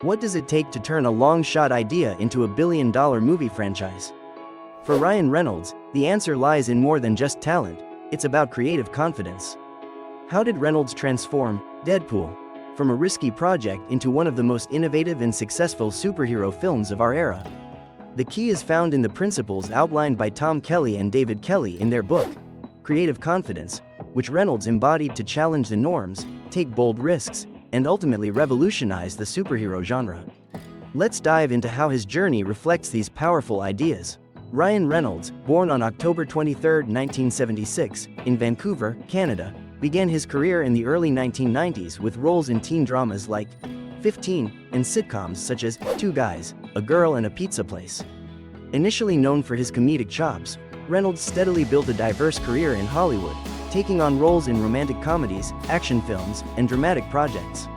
What does it take to turn a long-shot idea into a billion-dollar movie franchise? For Ryan Reynolds, the answer lies in more than just talent. It's about creative confidence. How did Reynolds transform Deadpool from a risky project into one of the most innovative and successful superhero films of our era? The key is found in the principles outlined by Tom Kelley and David Kelley in their book, Creative Confidence, which Reynolds embodied to challenge the norms, take bold risks, and ultimately revolutionize the superhero genre. Let's dive into how his journey reflects these powerful ideas. Ryan Reynolds, born on October 23, 1976, in Vancouver, Canada, began his career in the early 1990s with roles in teen dramas like 15 and sitcoms such as Two Guys, A Girl and a Pizza Place. Initially known for his comedic chops, Reynolds steadily built a diverse career in Hollywood, taking on roles in romantic comedies, action films, and dramatic projects.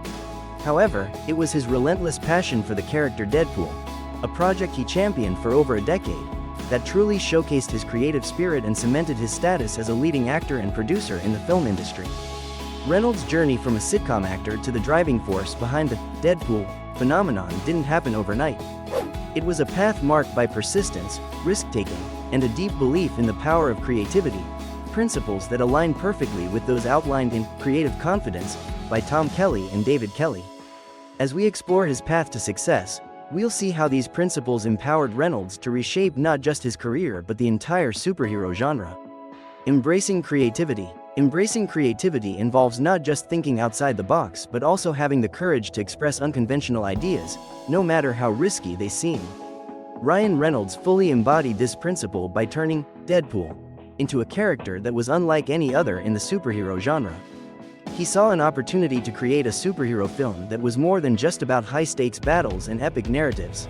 However, it was his relentless passion for the character Deadpool, a project he championed for over a decade, that truly showcased his creative spirit and cemented his status as a leading actor and producer in the film industry. Reynolds' journey from a sitcom actor to the driving force behind the Deadpool phenomenon didn't happen overnight. It was a path marked by persistence, risk-taking, and a deep belief in the power of creativity, principles that align perfectly with those outlined in Creative Confidence by Tom Kelley and David Kelley. As we explore his path to success, we'll see how these principles empowered Reynolds to reshape not just his career but the entire superhero genre. Embracing creativity. Embracing creativity involves not just thinking outside the box but also having the courage to express unconventional ideas, no matter how risky they seem. Ryan Reynolds fully embodied this principle by turning Deadpool into a character that was unlike any other in the superhero genre. He saw an opportunity to create a superhero film that was more than just about high-stakes battles and epic narratives.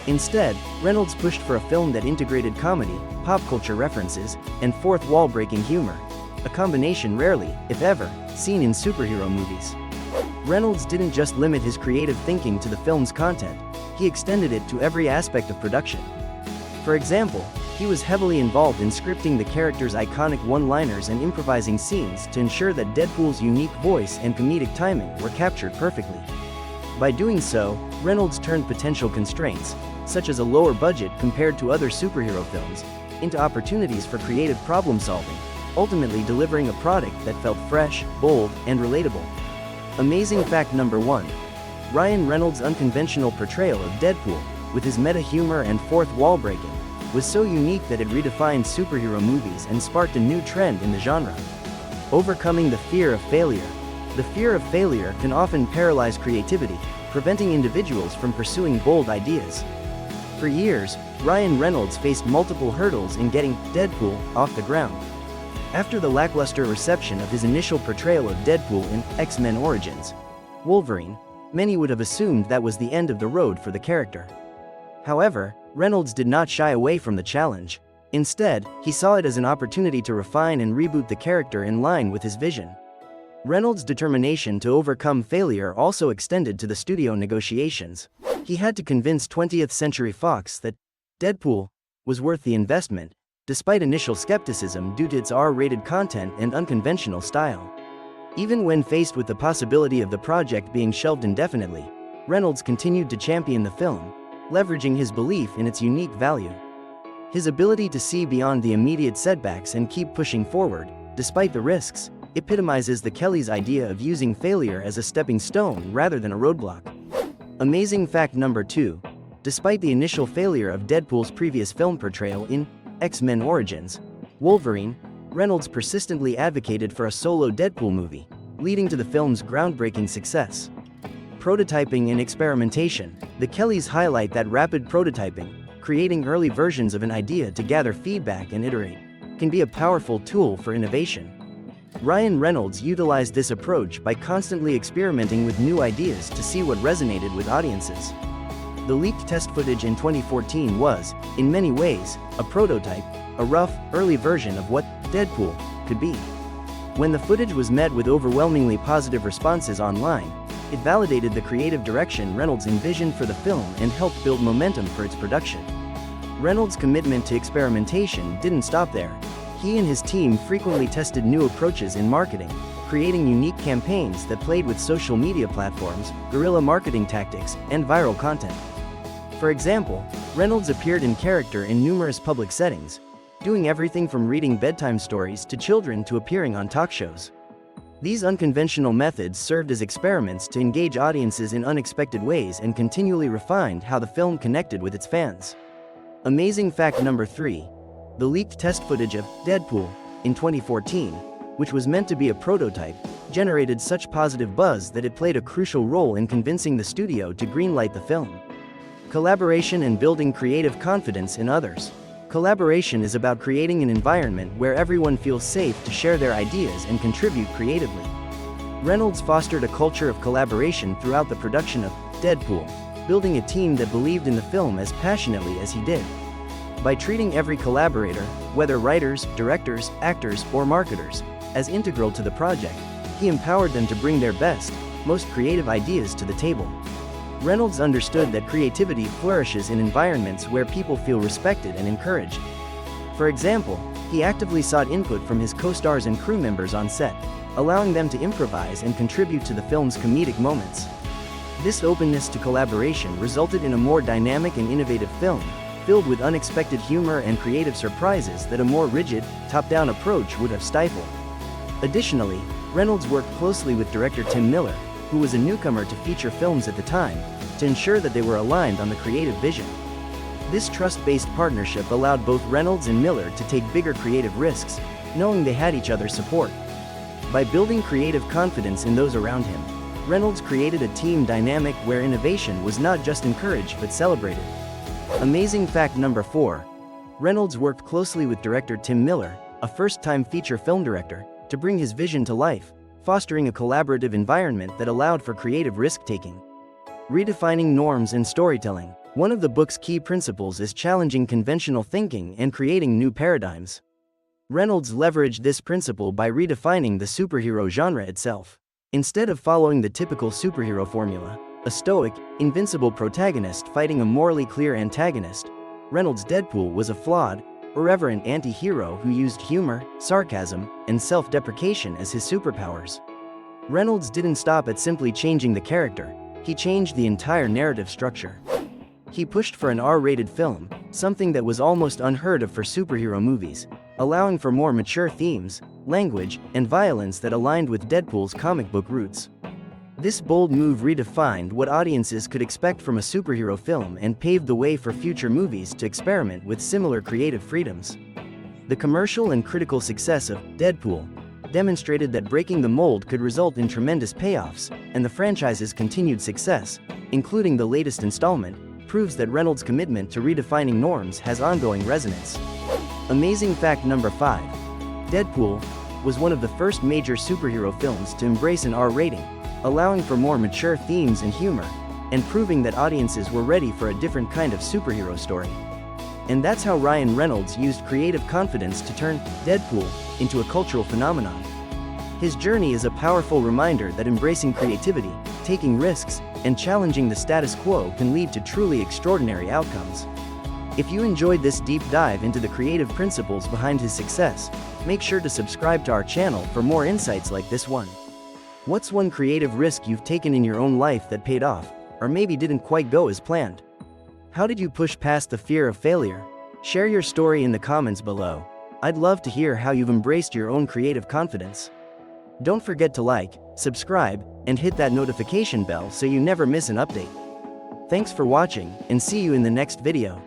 Instead, Reynolds pushed for a film that integrated comedy, pop culture references, and fourth-wall-breaking humor, a combination rarely, if ever, seen in superhero movies. Reynolds didn't just limit his creative thinking to the film's content, he extended it to every aspect of production. For example, he was heavily involved in scripting the character's iconic one-liners and improvising scenes to ensure that Deadpool's unique voice and comedic timing were captured perfectly. By doing so, Reynolds turned potential constraints, such as a lower budget compared to other superhero films, into opportunities for creative problem-solving, ultimately delivering a product that felt fresh, bold, and relatable. Amazing fact number 1. Ryan Reynolds' unconventional portrayal of Deadpool, with his meta-humor and fourth-wall breaking, was so unique that it redefined superhero movies and sparked a new trend in the genre. Overcoming the fear of failure. The fear of failure can often paralyze creativity, preventing individuals from pursuing bold ideas. For years, Ryan Reynolds faced multiple hurdles in getting Deadpool off the ground. After the lackluster reception of his initial portrayal of Deadpool in X-Men Origins Wolverine, many would have assumed that was the end of the road for the character. However, Reynolds did not shy away from the challenge. Instead, he saw it as an opportunity to refine and reboot the character in line with his vision. Reynolds' determination to overcome failure also extended to the studio negotiations. He had to convince 20th Century Fox that Deadpool was worth the investment, despite initial skepticism due to its R-rated content and unconventional style. Even when faced with the possibility of the project being shelved indefinitely, Reynolds continued to champion the film, leveraging his belief in its unique value. His ability to see beyond the immediate setbacks and keep pushing forward, despite the risks, epitomizes the Kelley's idea of using failure as a stepping stone rather than a roadblock. Amazing fact number 2. Despite the initial failure of Deadpool's previous film portrayal in X-Men Origins Wolverine, Reynolds persistently advocated for a solo Deadpool movie, leading to the film's groundbreaking success. Prototyping and experimentation. The Kelleys highlight that rapid prototyping, creating early versions of an idea to gather feedback and iterate, can be a powerful tool for innovation. Ryan Reynolds utilized this approach by constantly experimenting with new ideas to see what resonated with audiences. The leaked test footage in 2014 was, in many ways, a prototype, a rough, early version of what Deadpool could be. When the footage was met with overwhelmingly positive responses online, it validated the creative direction Reynolds envisioned for the film and helped build momentum for its production. Reynolds' commitment to experimentation didn't stop there. He and his team frequently tested new approaches in marketing, creating unique campaigns that played with social media platforms, guerrilla marketing tactics, and viral content. For example, Reynolds appeared in character in numerous public settings, doing everything from reading bedtime stories to children to appearing on talk shows. These unconventional methods served as experiments to engage audiences in unexpected ways and continually refined how the film connected with its fans. Amazing fact number 3. The leaked test footage of Deadpool in 2014, which was meant to be a prototype, generated such positive buzz that it played a crucial role in convincing the studio to greenlight the film. Collaboration and building creative confidence in others. Collaboration is about creating an environment where everyone feels safe to share their ideas and contribute creatively. Reynolds fostered a culture of collaboration throughout the production of Deadpool, building a team that believed in the film as passionately as he did. By treating every collaborator, whether writers, directors, actors, or marketers, as integral to the project, he empowered them to bring their best, most creative ideas to the table. Reynolds understood that creativity flourishes in environments where people feel respected and encouraged. For example, he actively sought input from his co-stars and crew members on set, allowing them to improvise and contribute to the film's comedic moments. This openness to collaboration resulted in a more dynamic and innovative film, filled with unexpected humor and creative surprises that a more rigid, top-down approach would have stifled. Additionally, Reynolds worked closely with director Tim Miller, who was a newcomer to feature films at the time, to ensure that they were aligned on the creative vision. This trust-based partnership allowed both Reynolds and Miller to take bigger creative risks, knowing they had each other's support. By building creative confidence in those around him, Reynolds created a team dynamic where innovation was not just encouraged but celebrated. Amazing fact number 4. Reynolds worked closely with director Tim Miller, a first-time feature film director, to bring his vision to life, fostering a collaborative environment that allowed for creative risk-taking. Redefining norms and storytelling. One of the book's key principles is challenging conventional thinking and creating new paradigms. Reynolds leveraged this principle by redefining the superhero genre itself. Instead of following the typical superhero formula, a stoic, invincible protagonist fighting a morally clear antagonist, Reynolds' Deadpool was a flawed, irreverent anti-hero who used humor, sarcasm, and self-deprecation as his superpowers. Reynolds didn't stop at simply changing the character, he changed the entire narrative structure. He pushed for an R-rated film, something that was almost unheard of for superhero movies, allowing for more mature themes, language, and violence that aligned with Deadpool's comic book roots. This bold move redefined what audiences could expect from a superhero film and paved the way for future movies to experiment with similar creative freedoms. The commercial and critical success of Deadpool demonstrated that breaking the mold could result in tremendous payoffs, and the franchise's continued success, including the latest installment, proves that Reynolds' commitment to redefining norms has ongoing resonance. Amazing fact number 5. Deadpool was one of the first major superhero films to embrace an R rating, allowing for more mature themes and humor, and proving that audiences were ready for a different kind of superhero story. And that's how Ryan Reynolds used creative confidence to turn Deadpool into a cultural phenomenon. His journey is a powerful reminder that embracing creativity, taking risks, and challenging the status quo can lead to truly extraordinary outcomes. If you enjoyed this deep dive into the creative principles behind his success, make sure to subscribe to our channel for more insights like this one. What's one creative risk you've taken in your own life that paid off, or maybe didn't quite go as planned? How did you push past the fear of failure? Share your story in the comments below. I'd love to hear how you've embraced your own creative confidence. Don't forget to like, subscribe, and hit that notification bell so you never miss an update. Thanks for watching, and see you in the next video.